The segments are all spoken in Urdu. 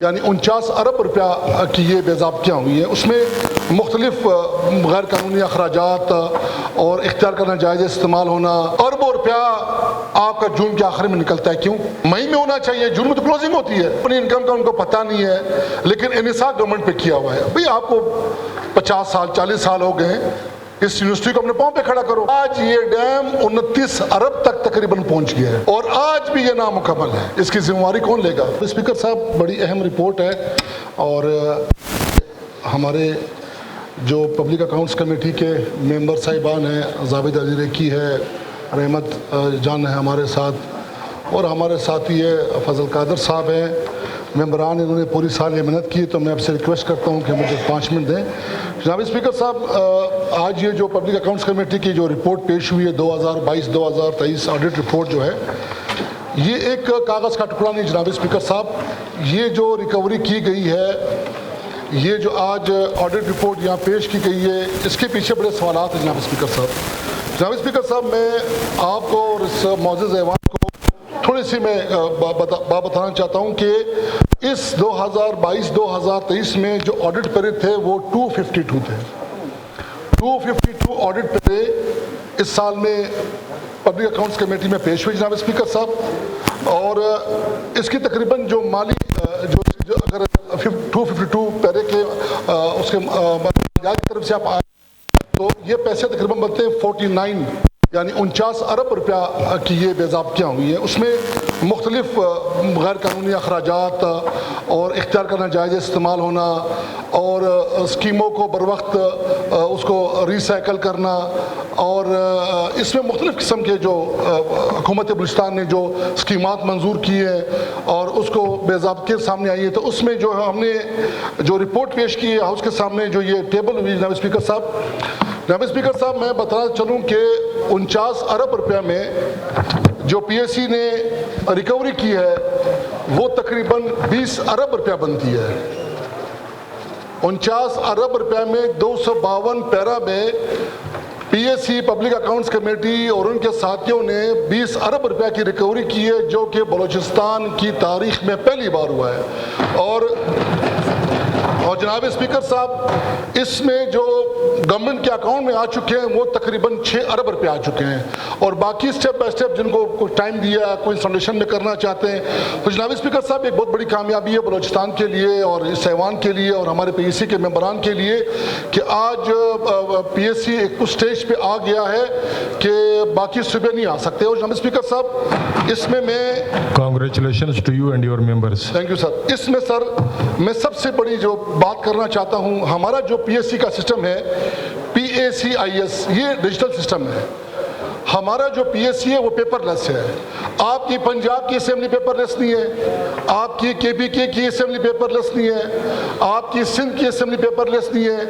یعنی 49 ارب روپیہ کی یہ بے ضابطیاں ہوئی ہیں، اس میں مختلف غیر قانونی اخراجات اور اختیار کرنا جائز استعمال ہونا، اربوں روپیہ آپ کا جون کے آخر میں نکلتا ہے۔ کیوں؟ مئی میں ہونا چاہیے، جون میں تو کلوزنگ ہوتی ہے، اپنی انکم کا ان کو پتہ نہیں ہے، لیکن انحصار گورنمنٹ پہ کیا ہوا ہے۔ بھئی آپ کو 50 سال 40 سال ہو گئے ہیں، اس یونیورسٹی کو اپنے پاؤں پہ کھڑا کرو۔ آج یہ ڈیم 29 ارب تک تقریباً پہنچ گیا ہے اور آج بھی یہ نامکمل ہے، اس کی ذمہ داری کون لے گا؟ اسپیکر صاحب، بڑی اہم رپورٹ ہے اور ہمارے جو پبلک اکاؤنٹس کمیٹی کے ممبر صاحبان ہیں، زابید علی ریکی ہے، رحمت جان ہے ہمارے ساتھ، اور ہمارے ساتھی ہے فضل قادر صاحب ہیں، ممبران انہوں نے پوری سال یہ محنت کی، تو میں آپ سے ریکویسٹ کرتا ہوں کہ مجھے 5 منٹ دیں۔ جناب اسپیکر صاحب، آج یہ جو پبلک اکاؤنٹس کمیٹی کی جو رپورٹ پیش ہوئی ہے 2022-2023 آڈٹ رپورٹ جو ہے، یہ ایک کاغذ کا ٹکڑا نہیں جناب اسپیکر صاحب۔ یہ جو ریکوری کی گئی ہے، یہ جو آج آڈٹ رپورٹ یہاں پیش کی گئی ہے، اس کے پیچھے بڑے سوالات ہیں جناب اسپیکر صاحب۔ جناب اسپیکر صاحب، میں آپ کو اور اس معزز ایوان کو تھوڑی سی میں بات بتانا چاہتا ہوں کہ اس 2022-2023 میں جو آڈٹ پیرے تھے وہ 252 تھے۔ 252 آڈٹ پیرے اس سال میں پبلک اکاؤنٹس کمیٹی میں پیش ہوئی جناب اسپیکر صاحب، اور اس کی تقریباً جو مالی جو اگر 252 پیرے کے اس کے کی طرف سے آپ آئے تو یہ پیسے تقریباً بنتے ہیں 49 یعنی 49 ارب روپیہ کی یہ بے ضابطیاں ہوئی ہیں۔ اس میں مختلف غیر قانونی اخراجات اور اختیار کرنا جائز استعمال ہونا اور اسکیموں کو بر وقت اس کو ریسائیکل کرنا، اور اس میں مختلف قسم کے جو حکومت بلوچستان نے جو اسکیمات منظور کی ہیں اور اس کو بے ضابطے سامنے آئی ہے، تو اس میں جو ہم نے جو رپورٹ پیش کی ہے ہاؤس کے سامنے، جو یہ ٹیبل ہوئی جناب اسپیکر صاحب، میں بتانا چلوں کہ 49 ارب روپیہ میں جو پی ایس سی نے ریکوری کی ہے وہ تقریباً 20 ارب روپیہ بنتی ہے۔ 49 ارب روپیہ میں 252 پیرا میں P S C public accounts committee اور ان کے ساتھیوں نے 20 ارب روپیہ کی ریکوری کی ہے، جو کہ بلوچستان کی تاریخ میں پہلی بار ہوا ہے۔ اور جناب اسپیکر صاحب، اس میں جو گورنمنٹ کے اکاؤنٹ میں آ چکے ہیں وہ تقریباً 6 ارب روپے آ چکے ہیں، اور باقی سٹیپ بائی سٹیپ جن کو کچھ ٹائم دیا، کوئی فاؤنڈیشن میں کرنا چاہتے ہیں، تو جناب اسپیکر صاحب ایک بہت بڑی کامیابی ہے بلوچستان کے لیے اور اس ایوان کے لیے اور ہمارے پی ایس سی کے ممبران کے لیے کہ آج پی ایس سی ایک اس سٹیج پہ آ گیا ہے کہ باقی صوبے نہیں آ سکتے۔ اور جناب اسپیکر صاحب، اس میں Congratulations to you and your members. Thank you sir. اس میں سر میں سب سے بڑی جو بات کرنا چاہتا ہوں، ہمارا جو پی ایس سی کا سسٹم ہے PACIS، یہ ڈیجیٹل سسٹم ہے۔ ہمارا جو پی ایس سی ہے وہ پیپر لیس ہے۔ آپ کی پنجاب کی اسمبلی پیپر لیس نہیں ہے، آپ کی KPK کی اسمبلی پیپر لیس نہیں ہے، آپ کی سندھ کی اسمبلی پیپر لیس نہیں ہے،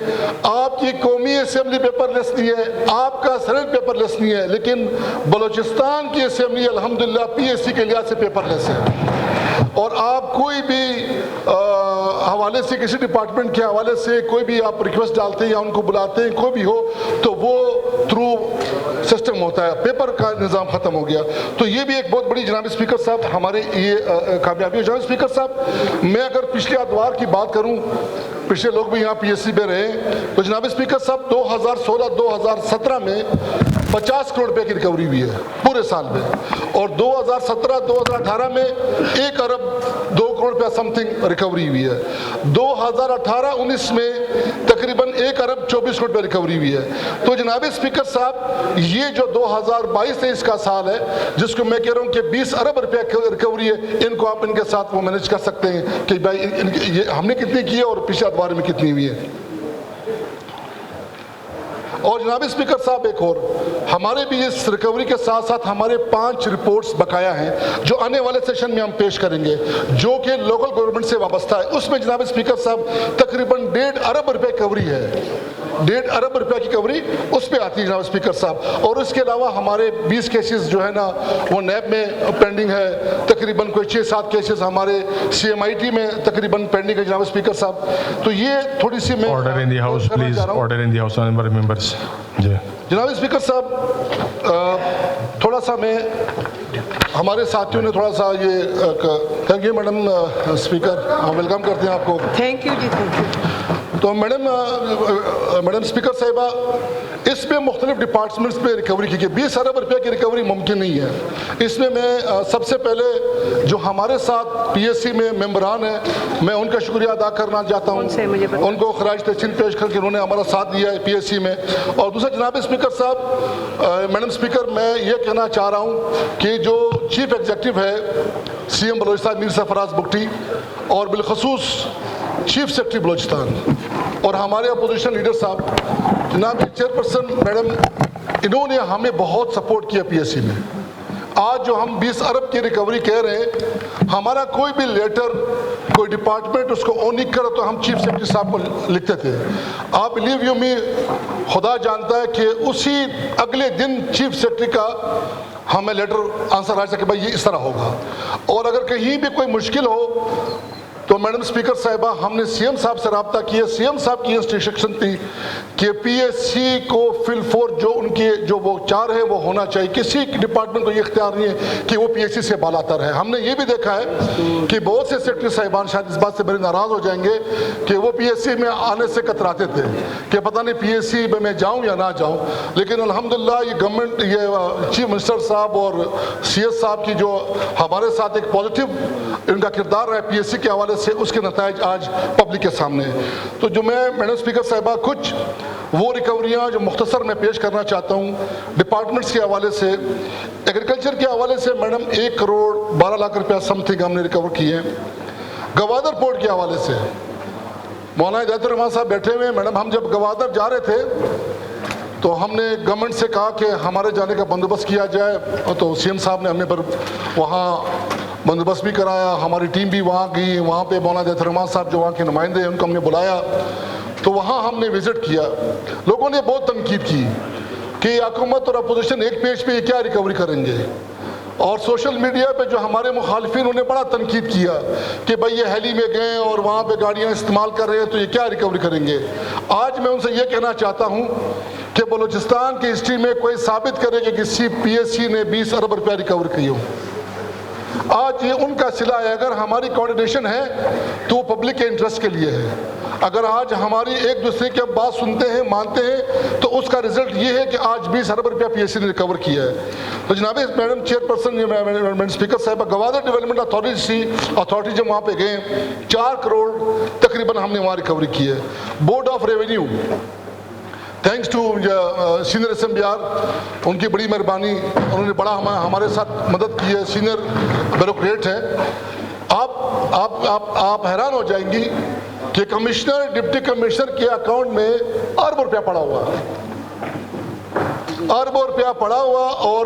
آپ کی قومی اسمبلی پیپر لیس نہیں ہے، آپ کا سینٹ پیپر لیس نہیں ہے، لیکن بلوچستان کی اسمبلی الحمدللہ پی ایس سی کے لحاظ سے پیپر لیس ہے۔ اور آپ کوئی بھی حوالے سے، کسی ڈپارٹمنٹ کے حوالے سے کوئی بھی آپ ریکویسٹ ڈالتے ہیں یا ان کو بلاتے ہیں، کوئی بھی ہو تو وہ تھرو سسٹم ہوتا ہے، پیپر کا نظام ختم ہو گیا۔ تو یہ بھی ایک بہت بڑی جناب اسپیکر صاحب ہمارے یہ کامیابی ہے۔ جناب اسپیکر صاحب، میں اگر پچھلے ادوار کی بات کروں، پچھلے لوگ بھی یہاں پی ایس سی میں رہے، تو جناب اسپیکر صاحب 2016-2017 میں 50 کروڑ روپے کی ریکوری ہوئی ہے پورے سال میں، اور 2017-2018 میں 1 ارب 2 کروڑ روپیہ سم تھنگ ریکوری ہوئی ہے۔ 2018-19 میں تقریباً 1 ارب 24 کروڑ روپیہ ریکوری ہوئی ہے۔ تو جناب اسپیکر صاحب، یہ جو 2022-23 کا سال ہے، جس کو میں کہہ رہا ہوں کہ 20 ارب روپیہ ریکوری ہے، ان کو آپ ان کے ساتھ وہ مینیج کر سکتے ہیں کہ بھائی یہ ہم نے کتنی کی ہے اور پچھلے ادوار میں کتنی ہوئی ہے۔ اور جناب اسپیکر صاحب، ایک اور ہمارے بھی اس ریکوری کے ساتھ ساتھ ہمارے 5 رپورٹس بقایا ہیں جو آنے والے سیشن میں ہم پیش کریں گے، جو کہ لوکل گورنمنٹ سے وابستہ ہے۔ اس میں جناب اسپیکر صاحب تقریباً 1.5 ارب روپے کوری ہے، 1.5 ارب روپے کی کوری اس پہ آتی ہے جناب اسپیکر صاحب۔ اور اس کے علاوہ ہمارے 20 کیسز جو ہے نا وہ نیب میں پینڈنگ ہے، تقریباً کوئی 6-7 کیسز ہمارے CMIT میں تقریباً پینڈنگ ہے جناب اسپیکر صاحب۔ تو یہ تھوڑی سی میں Order in the house, please. Order in the house, honorable members. جناب اسپیکر صاحب، تھوڑا سا میں ہمارے ساتھیوں نے تھوڑا سا یہ تھینک یو میڈم اسپیکر، ہم ویلکم کرتے ہیں آپ کو. تھینک یو جی، تھینک یو. تو میڈم اسپیکر صاحبہ، اس میں مختلف ڈپارٹمنٹس پہ ریکوری کی گئی. 20 ارب روپے کی ریکوری ممکن نہیں ہے. اس میں سب سے پہلے جو ہمارے ساتھ پی ایس سی میں ممبران ہیں، میں ان کا شکریہ ادا کرنا چاہتا ہوں. ان کو خراج تحسین پیش کر کے انہوں نے ہمارا ساتھ دیا ہے پی ایس سی میں. اور دوسرا جناب اسپیکر صاحب، میڈم اسپیکر، میں یہ کہنا چاہ رہا ہوں کہ جو چیف ایگزیکٹو ہے سی ایم بلوچستان میر سرفراز بگٹی، اور بالخصوص چیف سیکرٹری بلوچستان اور ہمارے اپوزیشن لیڈر صاحب جناب چیئرپرسن میڈم، انہوں نے ہمیں بہت سپورٹ کیا پی ایس سی میں. آج جو ہم 20 ارب کی ریکوری کہہ رہے ہیں، ہمارا کوئی بھی لیٹر کوئی ڈپارٹمنٹ اس کو آن نہیں کرا تو ہم چیف سیکرٹری صاحب کو لکھتے تھے. آپ بلیو یو می، خدا جانتا ہے کہ اسی اگلے دن چیف سیکرٹری کا ہمیں لیٹر آنسر آ سکے بھائی یہ اس طرح ہوگا. اور اگر کہیں بھی کوئی مشکل ہو تو میڈم اسپیکر صاحبہ، ہم نے سی ایم صاحب سے رابطہ کیا. سی ایم صاحب کی انسٹرکشن تھی کہ پی ایس سی کو فل فور جو ان کے جو وہ چار ہے وہ ہونا چاہیے. کسی ڈپارٹمنٹ کو یہ اختیار نہیں ہے کہ وہ پی ایس سی سے بالا تر ہے. ہم نے یہ بھی دیکھا ہے کہ بہت سے سیکرٹری صاحبان شاید اس بات سے بڑے ناراض ہو جائیں گے کہ وہ پی ایس سی میں آنے سے کتراتے تھے کہ پتہ نہیں پی ایس سی میں جاؤں یا نہ جاؤں. لیکن الحمدللہ یہ گورنمنٹ، یہ چیف منسٹر صاحب اور سی ایس صاحب کی جو ہمارے ساتھ ایک پازیٹیو ان کا کردار رہا ہے پی ایس سی کے حوالے سے، اس کے نتائج آج پبلک کے سامنے ہیں. تو جو میں میڈم اسپیکر صاحبہ کچھ وہ ریکوریاں جو مختصر میں پیش کرنا چاہتا ہوں ڈپارٹمنٹس کے حوالے سے. ایگریکلچر کے حوالے سے میڈم 1 کروڑ 12 لاکھ روپیہ سم تھنگ ہم نے ریکور کیے ہیں. گوادر پورٹ کے حوالے سے مولانا ہدایت الرحمان صاحب بیٹھے ہوئے ہیں. میڈم ہم جب گوادر جا رہے تھے تو ہم نے گورنمنٹ سے کہا کہ ہمارے جانے کا بندوبست کیا جائے، تو سی ایم صاحب نے ہمیں پر وہاں بندوبست بھی کرایا. ہماری ٹیم بھی وہاں گئی. وہاں پہ مولانا ہدایت الرحمان صاحب جو وہاں کے نمائندے ہیں ان کو ہم نے بلایا، تو وہاں ہم نے وزٹ کیا. لوگوں نے بہت تنقید کی کہ حکومت اور اپوزیشن ایک پیج پہ یہ کیا ریکوری کریں گے. اور سوشل میڈیا پہ جو ہمارے مخالفین انہوں نے بڑا تنقید کیا کہ بھائی یہ ہیلی میں گئے اور وہاں پہ گاڑیاں استعمال کر رہے ہیں تو یہ کیا ریکوری کریں گے. آج میں ان سے یہ کہنا چاہتا ہوں کہ بلوچستان کی ہسٹری میں کوئی ثابت کرے کہ کسی پی ایس سی نے 20 ارب روپیہ ریکور کی ہو. آج یہ ان کا صلہ ہے. اگر ہماری کوارڈینیشن ہے تو وہ پبلک کے انٹرسٹ کے لیے ہے. اگر آج ہماری ایک دوسرے کی بات سنتے ہیں، مانتے ہیں، تو اس کا رزلٹ یہ ہے کہ آج 20 ارب روپیہ پی ایس سی نے ریکور کیا ہے. تو جناب میڈم چیئرپرسن، میڈم اسپیکر صاحبہ، گوادر ڈیولپمنٹ اتھارٹی جب وہاں پہ گئے 4 کروڑ تقریباً ہم نے وہاں ریکوری کی ہے. Board of revenue, thanks to senior S M B R, ان کی بڑی مہربانی، انہوں نے بڑا ہمارے ساتھ مدد کی ہے. سینئر بیوروکریٹ ہیں. آپ حیران ہو جائیں گی کہ کمشنر ڈپٹی کمشنر کے اکاؤنٹ میں اربوں روپیہ پڑا ہوا، اربوں روپیہ پڑا ہوا، اور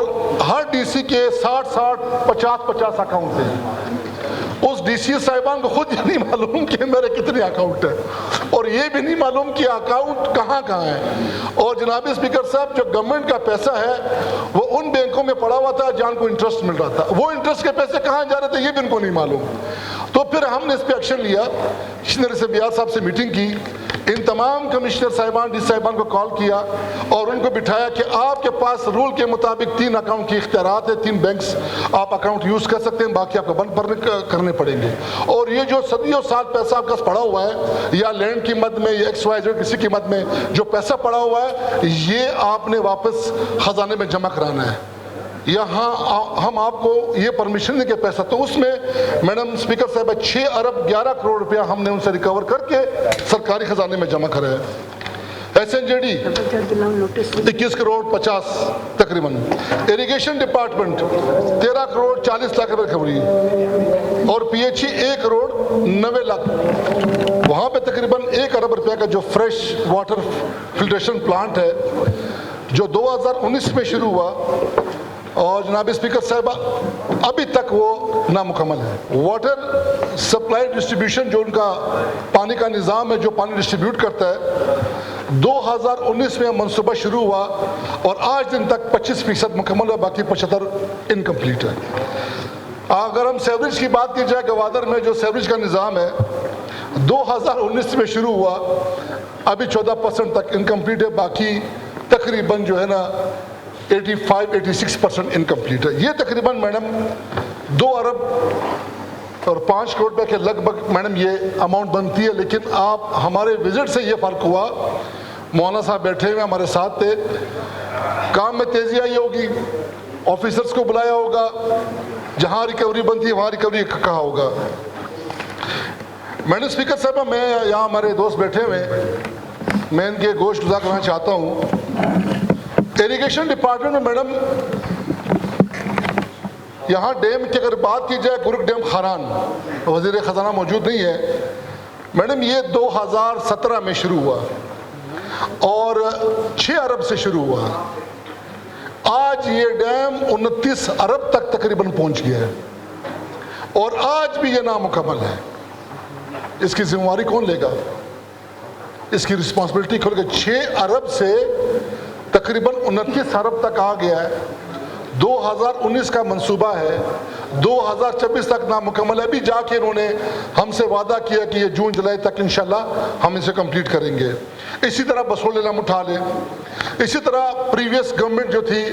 ہر ڈی سی کے 60 50 اکاؤنٹ ہیں. اس ڈی سی صاحبان کو خود یہ نہیں معلوم کہ میرے کتنے اکاؤنٹ ہیں، اور یہ بھی نہیں معلوم کہ اکاؤنٹ کہاں ہے. اور جناب اسپیکر صاحب، جو گورنمنٹ کا پیسہ ہے وہ ان بینکوں میں پڑا ہوا تھا جہاں کو انٹرسٹ مل رہا تھا. وہ انٹرسٹ کے پیسے کہاں جا رہے تھے یہ بھی ان کو نہیں معلوم. تو پھر ہم نے اس پہ ایکشن لیا. Senior S M B R صاحب سے میٹنگ کی، ان تمام کمشنر صاحبان ڈی صاحبان کو کال کیا اور ان کو بٹھایا کہ آپ کے پاس رول کے مطابق 3 اکاؤنٹ کی اختیارات ہے، 3 بینکس آپ اکاؤنٹ یوز کر سکتے ہیں، باقی آپ کو بند کرنے پڑیں گے. اور یہ جو صدیوں سال پیسہ آپ کا پڑا ہوا ہے، یا لینڈ کی مد میں یا ایکس وائی زیڈ کسی کی مد میں جو پیسہ پڑا ہوا ہے، یہ آپ نے واپس خزانے میں جمع کرانا ہے. یہاں ہم آپ کو یہ پرمیشن دیں کہ پیسہ، تو اس میں میڈم اسپیکر صاحبہ 6 ارب 11 کروڑ روپیہ ہم نے ان سے ریکور کر کے سرکاری خزانے میں جمع کرا ہے. S N J D 21 crore 50 تقریباً. اریگیشن ڈپارٹمنٹ 13 کروڑ 40 لاکھ روپے ریکوری، اور P H E 1 crore 90 lakh. وہاں پہ تقریباً 1 ارب روپیہ کا جو فریش واٹر فلٹریشن پلانٹ ہے جو 2019 میں شروع ہوا، اور جناب اسپیکر صاحبہ ابھی تک وہ نامکمل ہے. واٹر سپلائی ڈسٹریبیوشن جو ان کا پانی کا نظام ہے جو پانی ڈسٹریبیوٹ کرتا ہے، 2019 میں منصوبہ شروع ہوا اور آج دن تک 25% مکمل ہے، باقی 75 انکمپلیٹ ہے. اگر ہم سیوریج کی بات کی جائے، گوادر میں جو سیوریج کا نظام ہے 2019 میں شروع ہوا، ابھی 14% تک انکمپلیٹ ہے، باقی تقریباً جو ہے نا 85-86% انکمپلیٹ ہے. یہ تقریباً میڈم 2 ارب اور 5 کروڑ روپے کے لگ بھگ میڈم یہ اماؤنٹ بنتی ہے. لیکن آپ ہمارے وزٹ سے یہ فرق ہوا, مولانا صاحب بیٹھے ہوئے ہمارے ساتھ تھے, کام میں تیزی آئی ہوگی, آفیسرز کو بلایا ہوگا, جہاں ریکوری بنتی ہے وہاں ریکوری کہا ہوگا. میڈم اسپیکر صاحبہ, میں یہاں ہمارے دوست بیٹھے ہوئے, میں ان کے گوشت گزار کرنا چاہتا ہوں. ایریگیشن ڈپارٹمنٹ میں میڈم یہاں ڈیم کی اگر بات کی جائے, گرگ ڈیم خاران, وزیر خزانہ موجود نہیں ہے میڈم, یہ 2017 میں شروع ہوا اور 6 ارب سے شروع ہوا. آج یہ ڈیم 29 ارب تک تقریباً پہنچ گیا ہے اور آج بھی یہ نامکمل ہے. اس کی ذمہ داری کون لے گا؟ اس کی رسپانسبلٹی کھول کے 6 ارب سے تقریباً 29 ارب تک آ گیا ہے. 2019 کا منصوبہ ہے, 2026 تک نامکمل ہے. ابھی جا کے انہوں نے ہم سے وعدہ کیا کہ یہ جون جولائی تک انشاءاللہ ہم اسے کمپلیٹ کریں گے. اسی طرح بسول ڈیم اٹھا لیں, اسی طرح پریویس گورنمنٹ جو تھی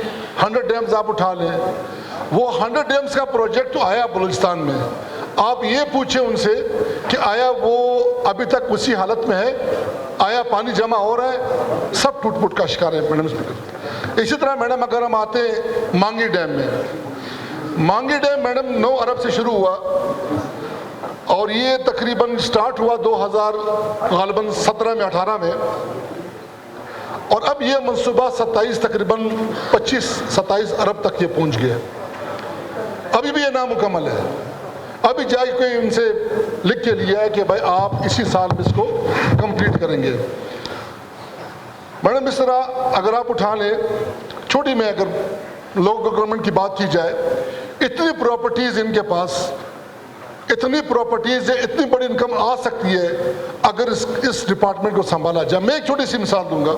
100 ڈیمز آپ اٹھا لیں, وہ 100 ڈیمز کا پروجیکٹ تو آیا بلوچستان میں. آپ یہ پوچھیں ان سے کہ آیا وہ ابھی تک اسی حالت میں ہے, آیا پانی جمع ہو رہا ہے؟ سب ٹوٹ پھوٹ کا شکار ہے میڈم اسپیکر. اسی طرح میڈم اگر ہم آتے ہیں مانگی ڈیم میں, مانگی ڈیم میڈم 9 ارب سے شروع ہوا اور یہ تقریباً سٹارٹ ہوا 2000 غالباً 17 میں 18 میں, اور اب یہ منصوبہ 27 تقریباً 25-27 ارب تک یہ پہنچ گیا. ابھی بھی یہ نامکمل ہے. ابھی جا کے ان سے لکھ کے لیا ہے کہ بھائی آپ اسی سال میں اس کو کمپلیٹ کریں گے. میڈم اس طرح اگر آپ اٹھا لیں, چھوٹی میں اگر لوکل گورنمنٹ کی بات کی جائے, اتنی پراپرٹیز ان کے پاس, اتنی پراپرٹیز ہے, اتنی بڑی انکم آ سکتی ہے اگر اس ڈپارٹمنٹ کو سنبھالا جائے. میں ایک چھوٹی سی مثال دوں گا.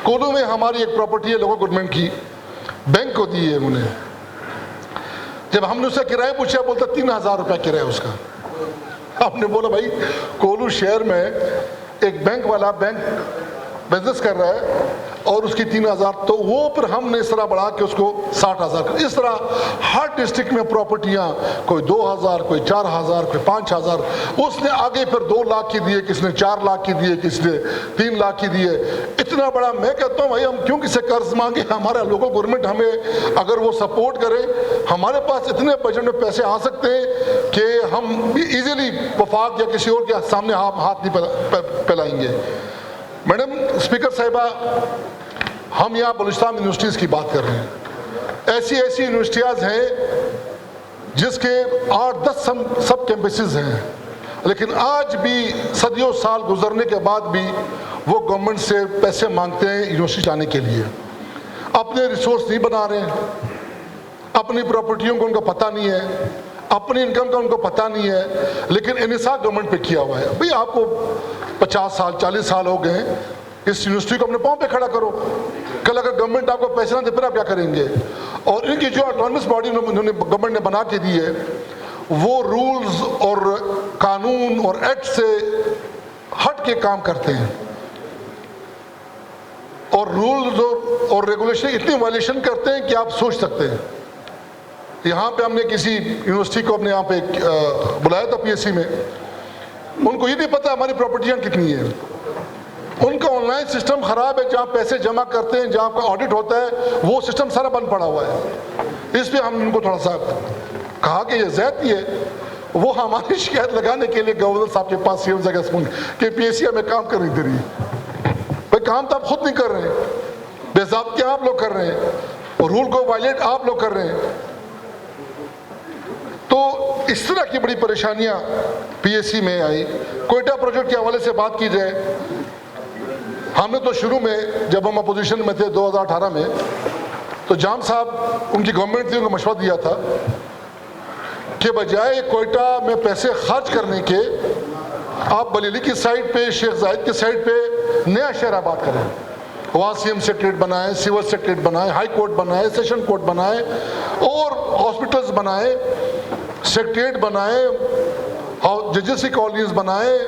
کولو میں ہماری ایک پراپرٹی ہے لوکل گورنمنٹ کی, بینک کو دی ہے انہیں. جب ہم نے اس سے کرایہ پوچھا, بولتا 3000 روپے کرایہ اس کا. ہم نے بولا بھائی کولو شہر میں ایک بینک والا بینک بزنس کر رہا ہے اور اس کی 3000, تو وہ پھر ہم نے اس طرح بڑھا کے اس کو 60,000 کر. اس طرح ہر ڈسٹرکٹ میں پراپرٹیاں, کوئی 2000, کوئی 4000, کوئی 5000. اس نے آگے پھر 2 لاکھ کی دیے, کس نے 4 لاکھ کی دیے, کس نے 3 لاکھ کی دیے. اتنا بڑا. میں کہتا ہوں بھائی ہم کیوں کسی سے قرض مانگے؟ ہمارا لوکل گورنمنٹ ہمیں اگر وہ سپورٹ کرے, ہمارے پاس اتنے بجٹ میں پیسے آ سکتے ہیں کہ ہم ایزیلی وفاق یا کسی اور کے سامنے ہاتھ نہیں پھیلائیں گے. میڈم اسپیکر صاحبہ, ہم یہاں بلوچستان یونیورسٹیز کی بات کر رہے ہیں. ایسی یونیورسٹیاں ہیں جس کے 8-10 سب کیمپسز ہیں, لیکن آج بھی صدیوں سال گزرنے کے بعد بھی وہ گورنمنٹ سے پیسے مانگتے ہیں یونیورسٹی جانے کے لیے. اپنے ریسورس نہیں بنا رہے ہیں, اپنی پراپرٹیوں کو ان کو پتہ نہیں ہے, اپنی انکم کا ان کو پتہ نہیں ہے, لیکن انحصار گورنمنٹ پہ کیا ہوا ہے. بھئی آپ کو 50 سال 40 سال ہو گئے ہیں, اس یونیورسٹی کو اپنے پاؤں پہ کھڑا کرو. کل اگر گورنمنٹ آپ کو پیسے نہ دے پھر آپ کیا کریں گے؟ اور ان کی جو آٹونومس باڈی انہوں نے گورنمنٹ نے بنا کے دی ہے, وہ رولز اور قانون اور ایکٹ سے ہٹ کے کام کرتے ہیں, اور رولز اور ریگولیشن اتنی وائلیشن کرتے ہیں کہ آپ سوچ سکتے ہیں. یہاں پہ ہم نے کسی یونیورسٹی کو اپنے یہاں پہ بلایا تھا PSC میں, ان کو یہ نہیں پتا ہماری پراپرٹیاں کتنی ہیں. ان کا آن لائن سسٹم خراب ہے, جہاں پیسے جمع کرتے ہیں, جہاں کا آڈٹ ہوتا ہے, وہ سسٹم سارا بند پڑا ہوا ہے. اس پہ ہم ان کو تھوڑا سا کہا کہ یہ زیادتی ہے. وہ ہماری شکایت لگانے کے لیے گورنر صاحب کے پاس کہ PSC ہمیں کام کرنے دے رہی ہے. بھائی کام تو آپ خود نہیں کر رہے ہیں, بے ضابطے آپ لوگ کر رہے ہیں, اور رول کو وائلیٹ آپ لوگ کر رہے ہیں. تو اس طرح کی بڑی پریشانیاں PSC میں آئی. کوئٹہ پروجیکٹ کے حوالے سے بات کی جائے, ہم نے تو شروع میں جب ہم اپوزیشن میں تھے 2018 میں, تو جام صاحب ان کی گورنمنٹ نے ان کو مشورہ دیا تھا کہ بجائے کوئٹہ میں پیسے خرچ کرنے کے, آپ بریلی کی سائٹ پہ, شیخ زاید کی سائٹ پہ نیا شہر آباد کریں. وہاں CM سیکریٹریٹ بنائیں, سیول سیکریٹریٹ بنائیں, ہائی کورٹ بنائیں, سیشن کورٹ بنائیں, اور ہاسپٹلز بنائیں, سیکریٹریٹ بنائیں, ججز کی کالونیز بنائیں,